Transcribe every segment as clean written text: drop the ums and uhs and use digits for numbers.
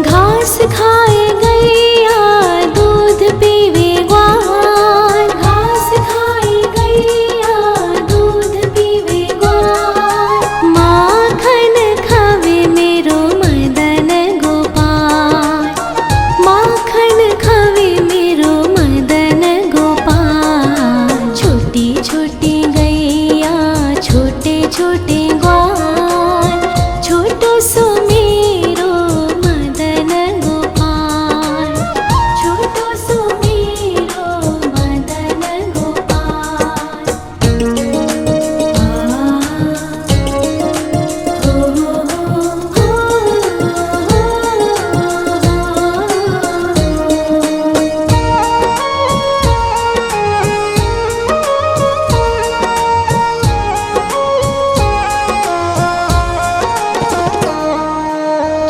घास खाए गैया दूध पीवे ग्वाल, घास खाए गैया दूध पीवे ग्वाल। माखन खावे मेरो मदन गोपाल, माखन खावे मेरो मदन गोपाल। छोटी छोटी गैया छोटे छोटे ग्वाल, छोटो सो मेरो मदन गोपाल, छोटो सो मेरो मदन गोपाल।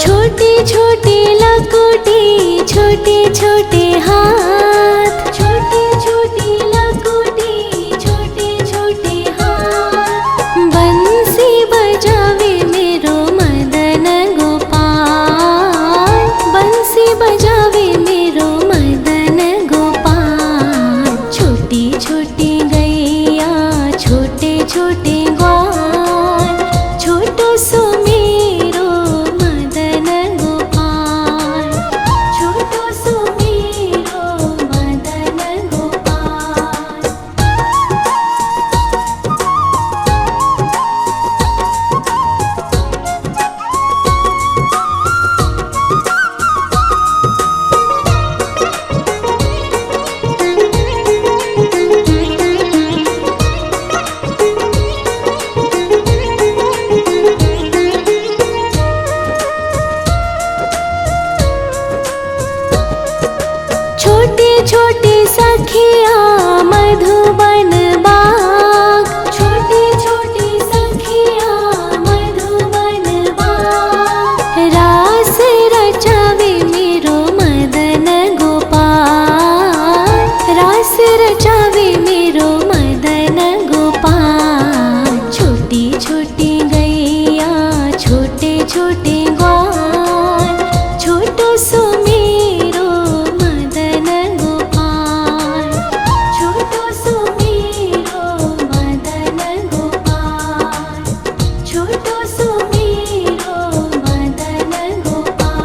छोटी छोटी लकोटी छोटे छोटे हाथ, छोटी छोटी लकोटी छोटे छोटे हाथ। बंसी बजावे मेरो मदन गोपाल, बंसी बजावे मेरो मदन गोपाल। छोटी छोटी गैया छोटे छोटे ग्वाल, छोटो सो मेरो मदन गोपाल, छोटो सो मेरो मदन गोपाल। छोटे छोटे सखिया मधुबन बाग, छोटे छोटे सखिया मधुबन बाग। रास रचावे मेरो मदन गोपाल, रास रचावे मेरो मदन गोपाल। छोटी छोटी गैया छोटे छोटे ग्वाल, छोटो सो मेरो मदन गोपाल, छोटो सो मेरो मदन गोपाल, छोटो सो मेरो मदन गोपाल।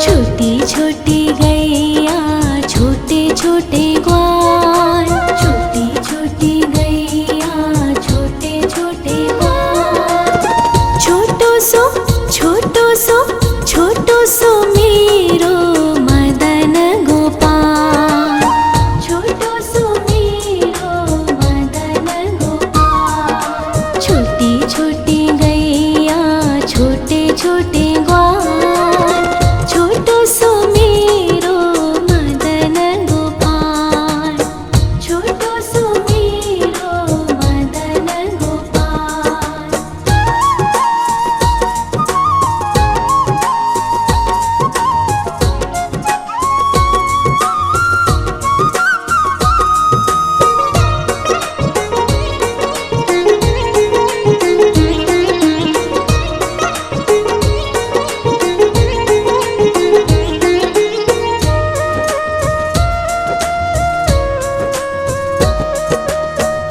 छोटी छोटी गैया छोटे छोटे ग्वाल, छोटी छोटी गैया छोटे छोटे ग्वाल। छोटो सो छोटो सो छोटो सो मेरो मदन गोपाल, छोटो सो मेरो मदन गोपाल। छोटी छोटी गैया छोटे छोटे ग्वाल, छोटो सो मेरो मदन गोपाल, छोटो सो मेरो मदन गोपाल।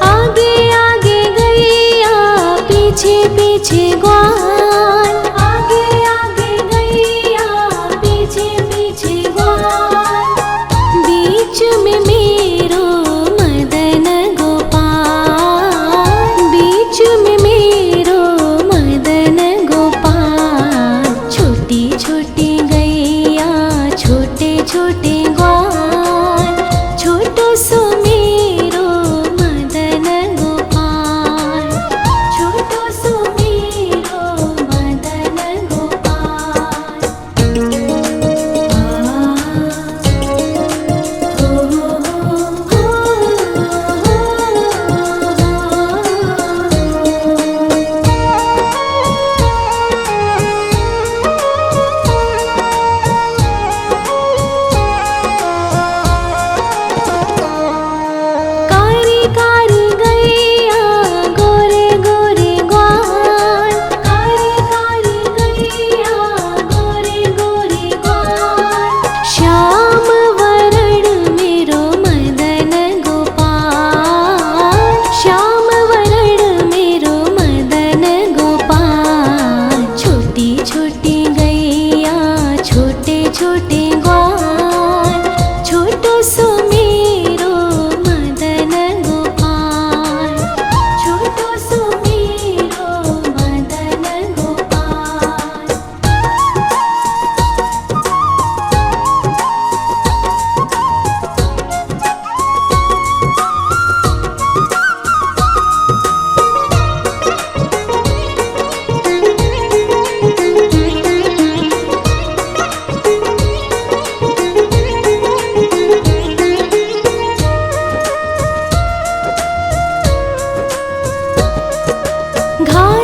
आगे आगे गैया पीछे पीछे ग्वाल, आगे आगे गैया पीछे पीछे ग्वाल। बीच में मेरो मदन गोपाल, बीच में मेरो मदन गोपाल। छोटी छोटी गैया छोटे छोटे ग्वाल, छोटो सो मेरो मदन गोपाल, छोटो सो मेरो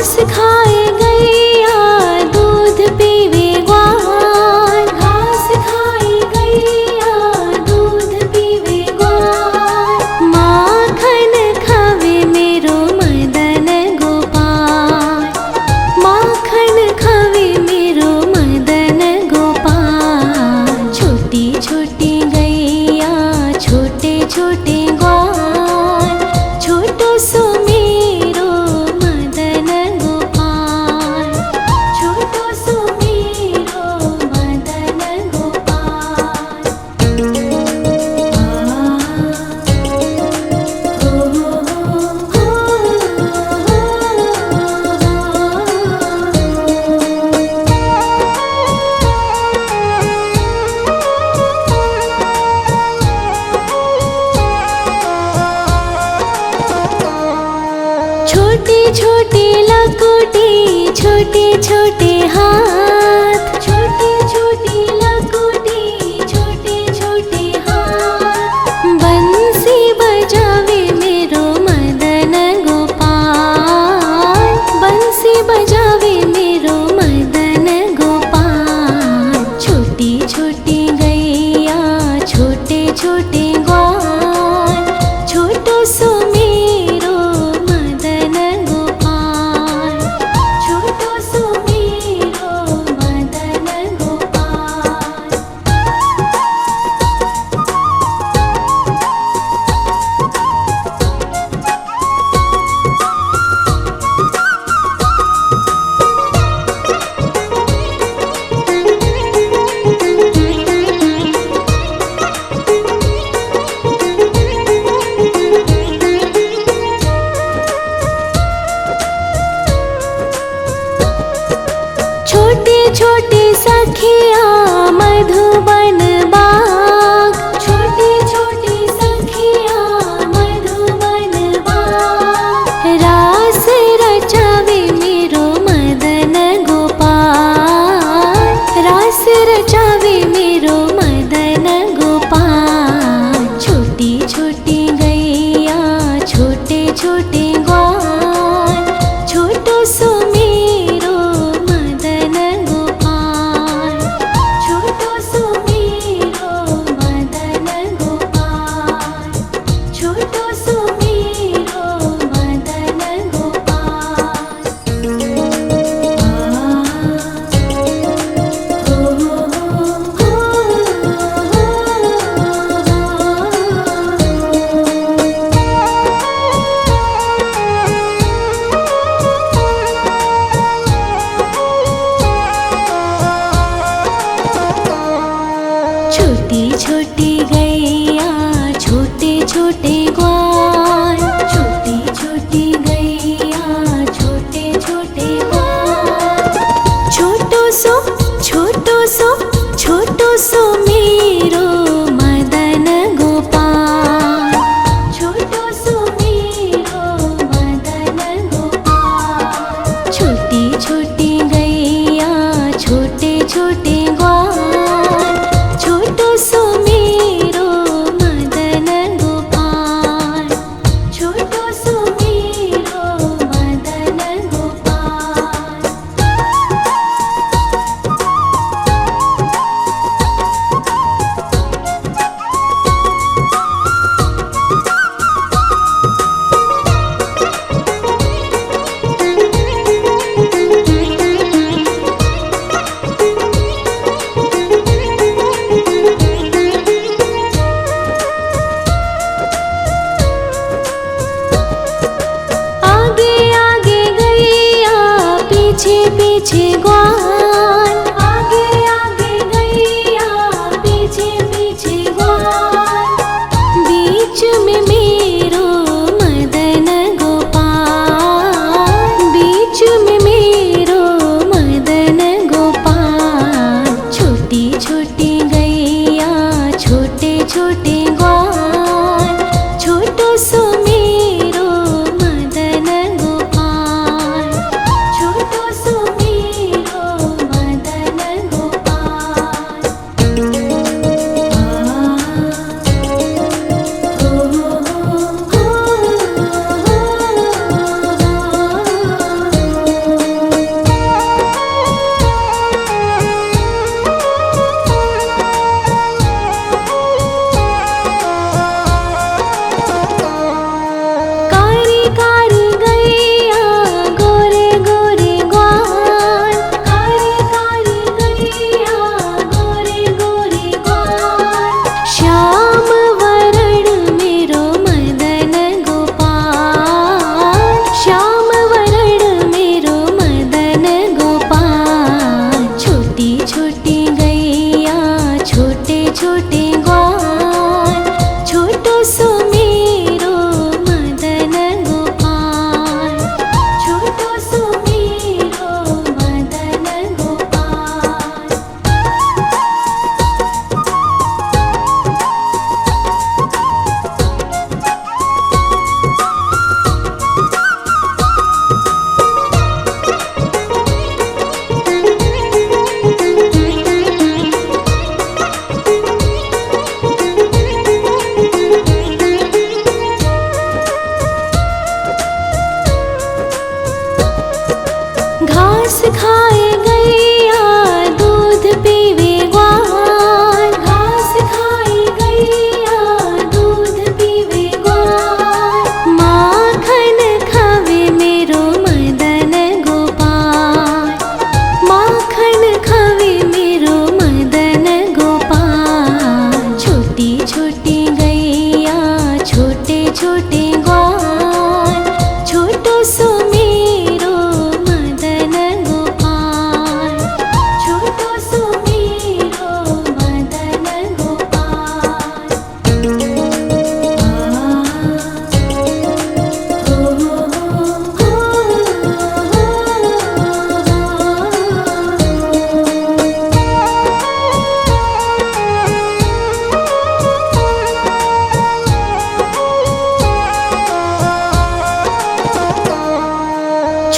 घास खाए गैया दूध पीवे ग्वाल, घास खाए गैया दूध पीवे ग्वाल, माखन खावे मेरो मदन गोपाल, माखन खावे मेरो मदन गोपाल। छोटी छोटी गैया छोटे छोटे ग्वाल, छोटो सो मेरो मदन गोपाल, छोटो सो मेरो मदन गोपाल। छोटे छोटे लकोटी छोटे छोटे हाथ, छोटे छोटे लकोटी छोटे छोटे हाथ, बंसी बजावे मेरो मदन गोपाल, बंसी बजावे मेरो मदन गोपाल। छोटी छोटी गैया छोटे छोटे ग्वाल, छोटो सो मेरो मदन गोपाल, छोटो सो मेरो मदन गोपाल। छोटे छोटे सखिया मधुबन बाग, छोटे छोटे सखिया मधुबन बाग, रास रचावे मेरो मदन गोपाल, रास रचावे मेरो मदन गोपाल। छोटी छोटी गैया छोटे छोटे ग्वाल, छोटो सो मेरो मदन गोपाल, छोटो सो मेरो मदन गोपाल, छोटो सो मेरो मदन गोपाल। छोटी छोटी गैया छोटे छोटे ग्वाल, छोटी छोटी गैया छोटे छोटे ग्वाल, छोटो सो छोटो सो छोटो सो मेरो मदन गोपाल, छोटो सो मेरो मदन गोपाल। छोटी छोटी गैया छोटे छोटे ग्वाल, छोटो सो मेरो मदन गोपाल, छोटो सो मेरो मदन गोपाल। आगे आगे गैया पीछे पीछे ग्वाल, आगे आगे गैया पीछे पीछे ग्वाल, बीच में मेरो मदन गोपाल, बीच में मेरो मदन गोपाल। छोटी छोटी गैया छोटे छोटे ग्वाल, छोटो सो मेरो मदन गोपाल, छोटो सो मेरो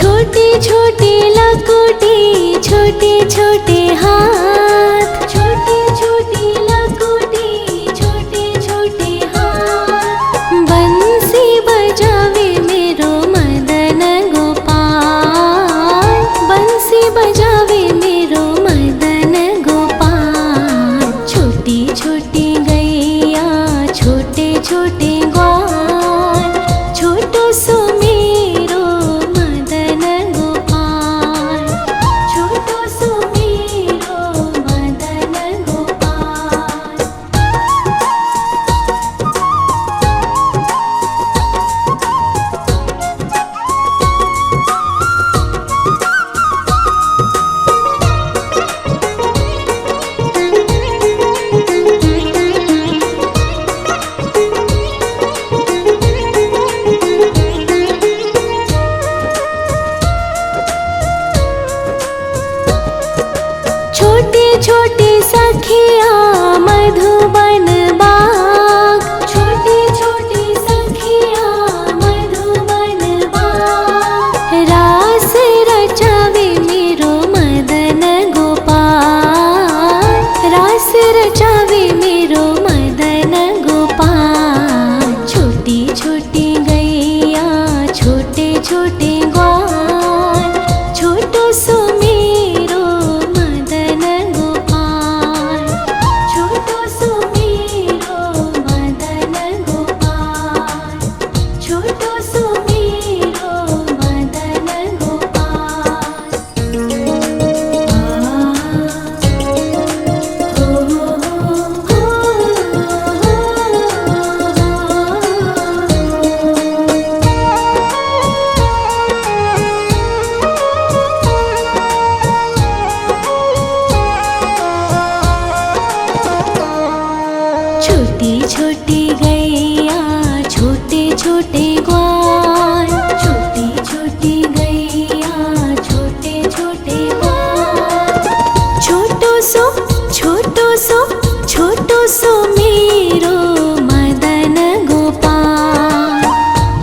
छोटे छोटे लकोटे छोटे छोटे हाथ, छोटे छोटे लकोटे छोटे छोटे हाथ। बंसी बजावे मेरो मदन गोपाल, बंसी बजावे मेरो मदन गोपाल। छोटी छोटी गैया छोटे छोटे ग्वाल, छोटो सो मेरो मदन गोपाल, छोटो सो मेरो मदन गोपाल। छोटे छोटे सखिया मधुबन बाग, छोटे छोटे सखिया मधुबन बाग। रास रचावे मेरो मदन गोपाल, रास रचावे मेरो मदन गोपाल। छोटी छोटी गैया छोटे छोटे ग्वाल, छोटो सो मेरो मदन गोपाल, छोटो सो मेरो मदन गोपाल, छोटो सो मेरो मदन गोपाल। छोटी छोटी गैया छोटे छोटे ग्वाल, छोटी छोटी गैया छोटे छोटे ग्वाल। छोटो सो छोटो सो छोटो सो मेरो मदन गोपाल,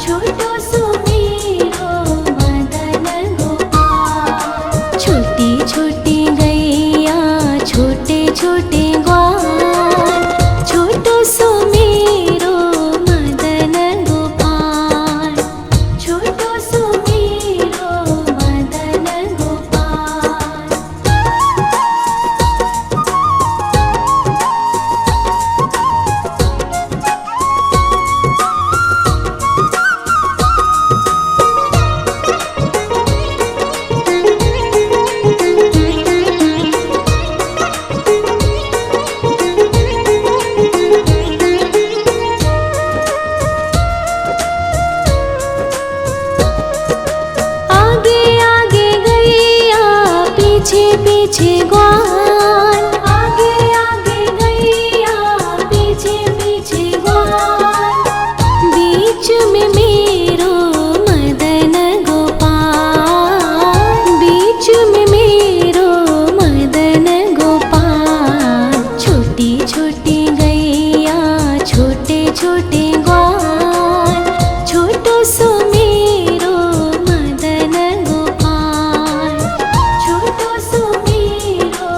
छोटो सो मेरो मदन गोपाल। छोटी छोटी गैया छोटे छोटे ग्वाल, छोटो सो मेरो मदन गोपाल, छोटो सो मेरो मदन गोपाल। आगे आगे गैया पीछे पीछे ग्वाल, आगे आगे गैया पीछे पीछे ग्वाल। बीच में मेरो मदन गोपाल, बीच में मेरो मदन गोपाल। छोटी छोटी गैया छोटे छोटे ग्वाल, छोटो सो मेरो मदन गोपाल, छोटो सो मेरो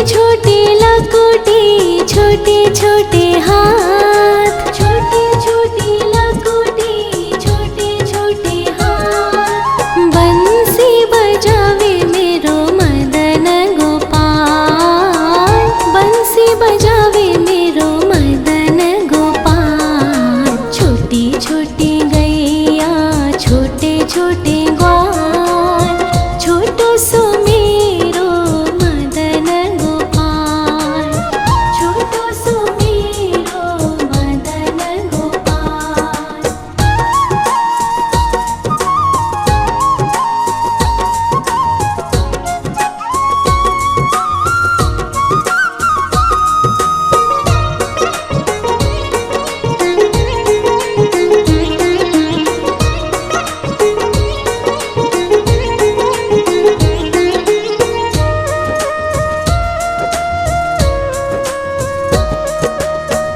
छोटी लकुटी छोटे छोटे हाथ, छोटी छोटी लकुटी छोटे छोटे हाथ। बंसी बजावे मेरो मदन गोपाल, बंसी बजावे मेरो मदन गोपाल। छोटी छोटी गैया छोटे छोटे ग्वाल, छोटो सो मेरो मदन गोपाल, छोटो सो मेरो मदन गोपाल।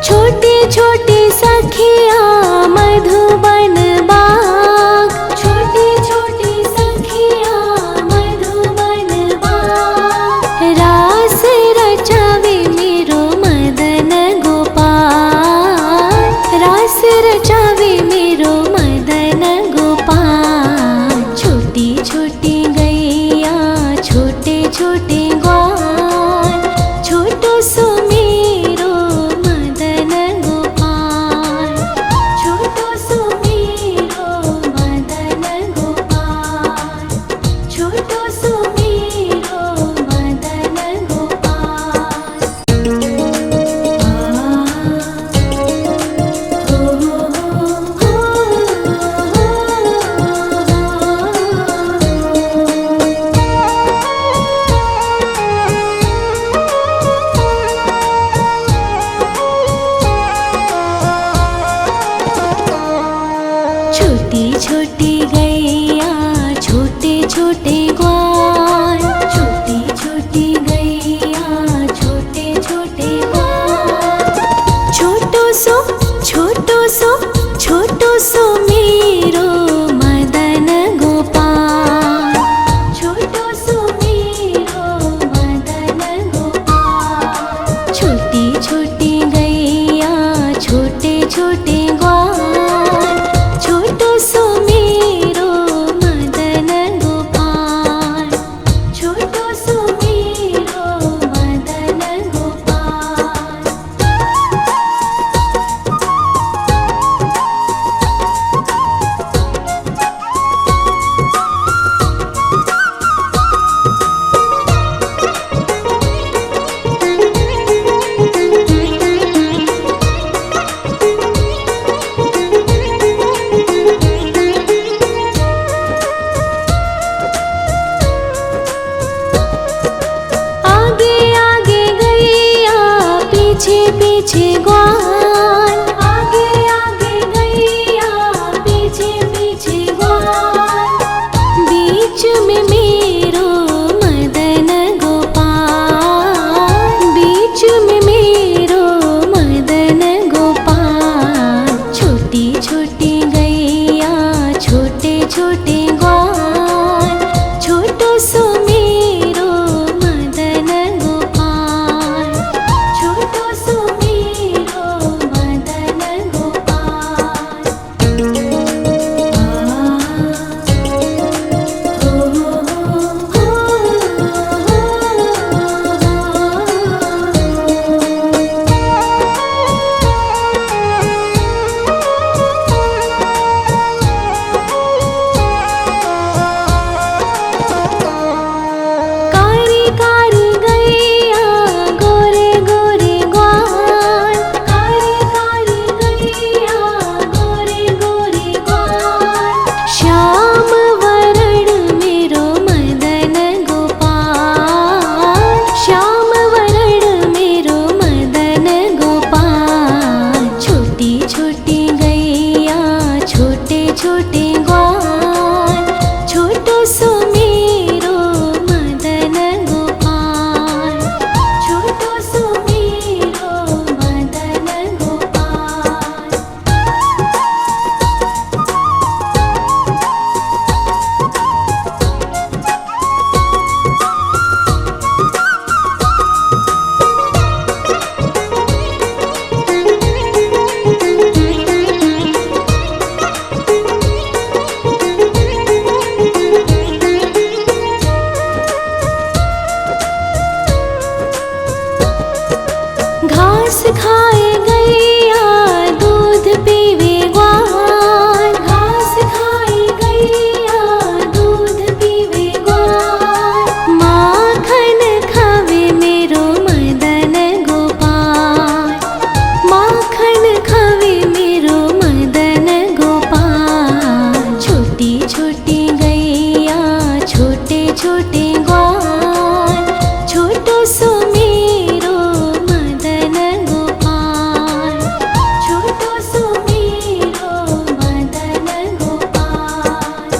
छोटी छोटी सखिया मधुबन बाग, छोटी छोटी सखिया मधुबन बाग। रास रचावे मेरो मदन गोपाल, रास रचावे मेरो मदन गोपाल। छोटी छोटी गैया छोटे छोटे ग्वाल, छोटो सो मेरो मदन गोपाल, छोटो सो मेरो मदन गोपाल, छोटो सो मेरो मदन गोपाल। छोटी छोटी गैया छोटे छोटे ग्वाल, छोटी छोटी गैया छोटे छोटे ग्वाल। छोटो सो छोटो सो छोटो सो मेरो मदन गोपाल, छोटो सो मेरो मदन गोपाल। छोटी छोटी गैया छोटे छोटे ग्वाल, छोटो सो मेरो मदन गोपाल, छोटो सो मेरो मदन गोपाल। आगे आगे गैया पीछे पीछे ग्वाल, आगे आगे गैया पीछे पीछे ग्वाल। बीच में मेरो मदन गोपाल, बीच में मेरो मदन गोपाल। छोटी छोटी गैया छोटे छोटे ग्वाल, छोटो सो मेरो मदन गोपाल, छोटो सो मेरो खाए गैया दूध पीवे ग्वाल, घास खाए गैया दूध पीवे ग्वाल, माखन खावे मेरो मदन गोपाल, माखन खावे मेरो मदन गोपाल। छोटी छोटी गैया छोटे छोटे ग्वाल, छोटो सो मेरो मदन गोपाल, छोटो सो मेरो मदन गोपाल।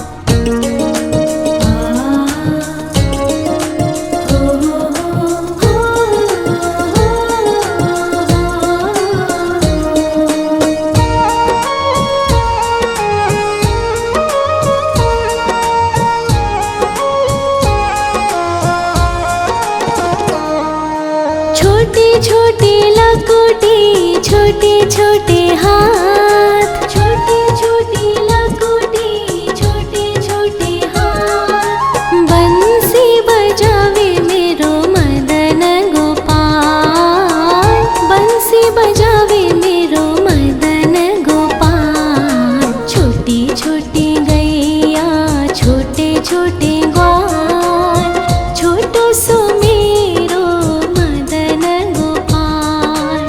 छोटी छोटी लकुटी छोटे छोटे हाथ, छोटी छोटी लकुटी छोटे छोटे हाथ, बंसी बजावे मेरो मदन गोपाल, बंसी बजावे मेरो मदन गोपाल। छोटी छोटी गैया छोटे छोटे ग्वाल, छोटो सो मेरो मदन गोपाल,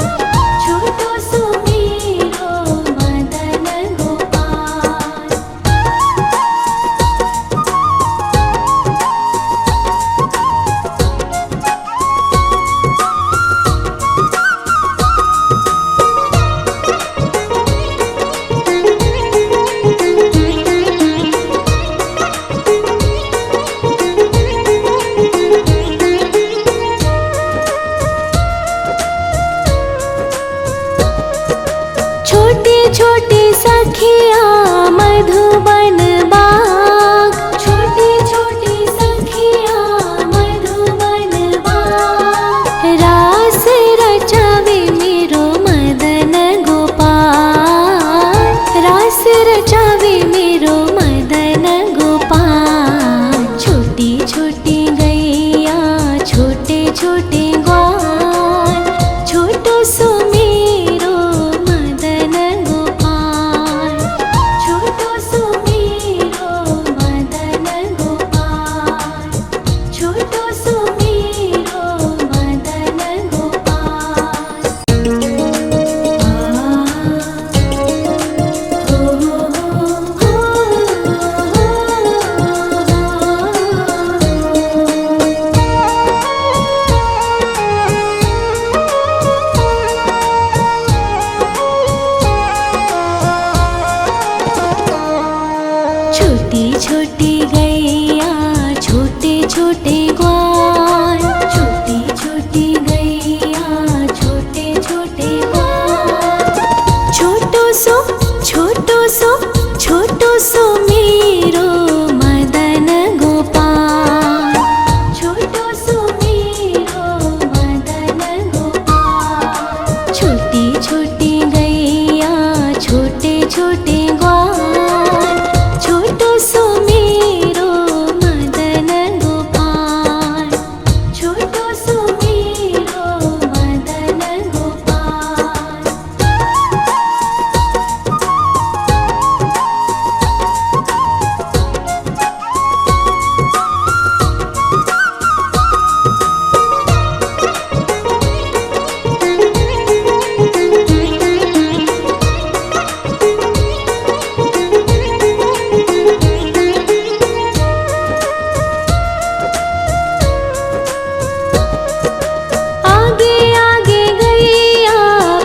छोटो सो मेरो मदन गोपाल। छोटे छोटे सखिया मधुबन बाग, छोटे छोटे सखिया मधुबन बाग, रास रचावे मेरो मदन गोपाल, रास रचावे मेरो मदन गोपाल। छोटी छोटी गैया छोटे छोटे ग्वाल, छोटो सो मेरो मदन गोपाल, छोटो सो मेरो मदन गोपाल, छोटो सो मेरो मदन गोपाल। छोटी छोटी गैया छोटे छोटे ग्वाल, छोटी छोटी गैया छोटे छोटे ग्वाल, छोटो सो छोटो सो मेरो मदन गोपाल, छोटो सो मेरो मदन गोपाल। छोटी छोटी गैया छोटे छोटे ग्वाल, छोटो सो मेरो मदन गोपाल, छोटो सो मेरो मदन गोपाल। आगे आगे गैया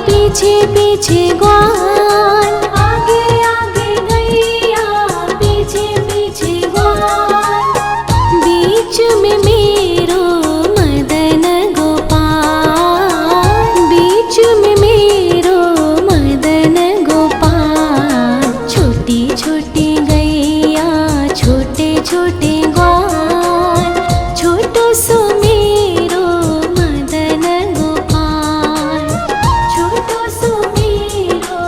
पीछे पीछे ग्वाल, आगे आगे गैया पीछे पीछे ग्वाल, बीच में मेरो मदन गोपाल, बीच में मेरो मदन गोपाल। छोटी छोटी गैया छोटे छोटे ग्वाल, छोटो सो मेरो मदन गोपाल, छोटो सो मेरो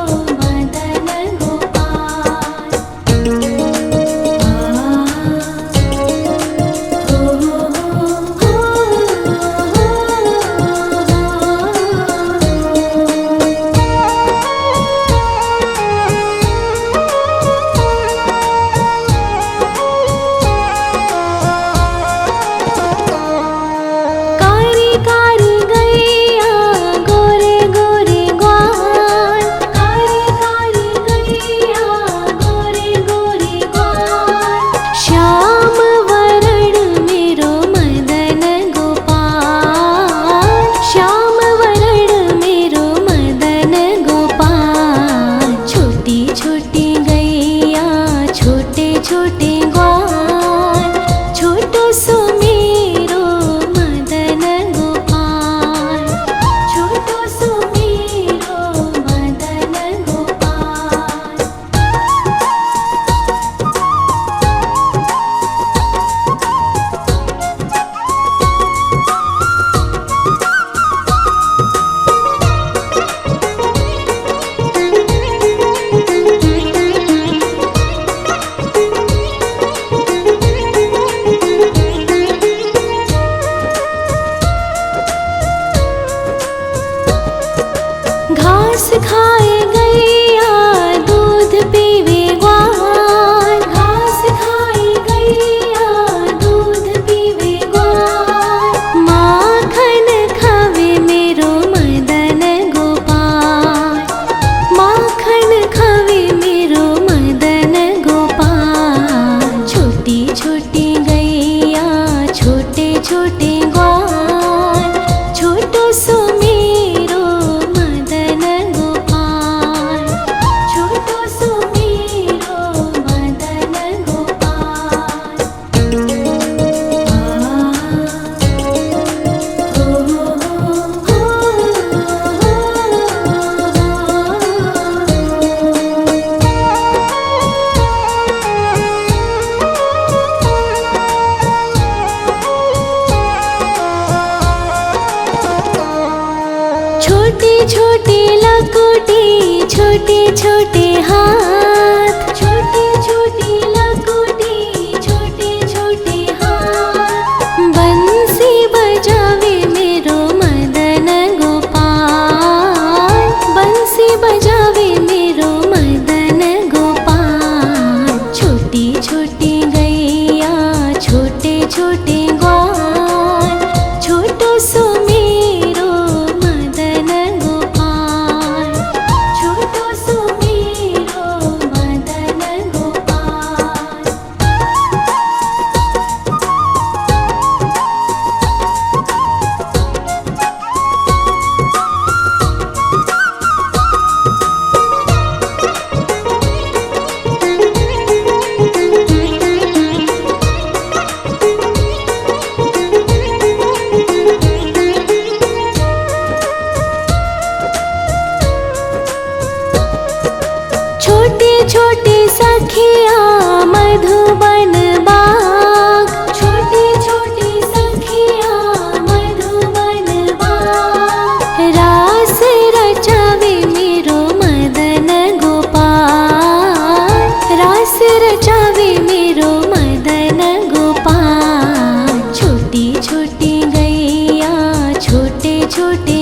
छोटी लकोटी छोटे छोटे हाथ, छोटी छोटी लकोटी छोटे छोटे हाथ। बंसी बजावे मेरो मदन गोपाल, बंसी बजावे मेरो मदन गोपाल। छोटी छोटी गैया छोटे छोटे ग्वाल, छोटो सो मेरो मदन गोपाल, छोटो सो मेरो मदन गोपाल। छोटे छोटे सखिया मधुबन बाग, छोटे छोटे सखिया मधुबन बाग। रास रचावे मेरो मदन गोपाल, रास रचावे मेरो मदन गोपाल। छोटी छोटी गैया छोटे छोटे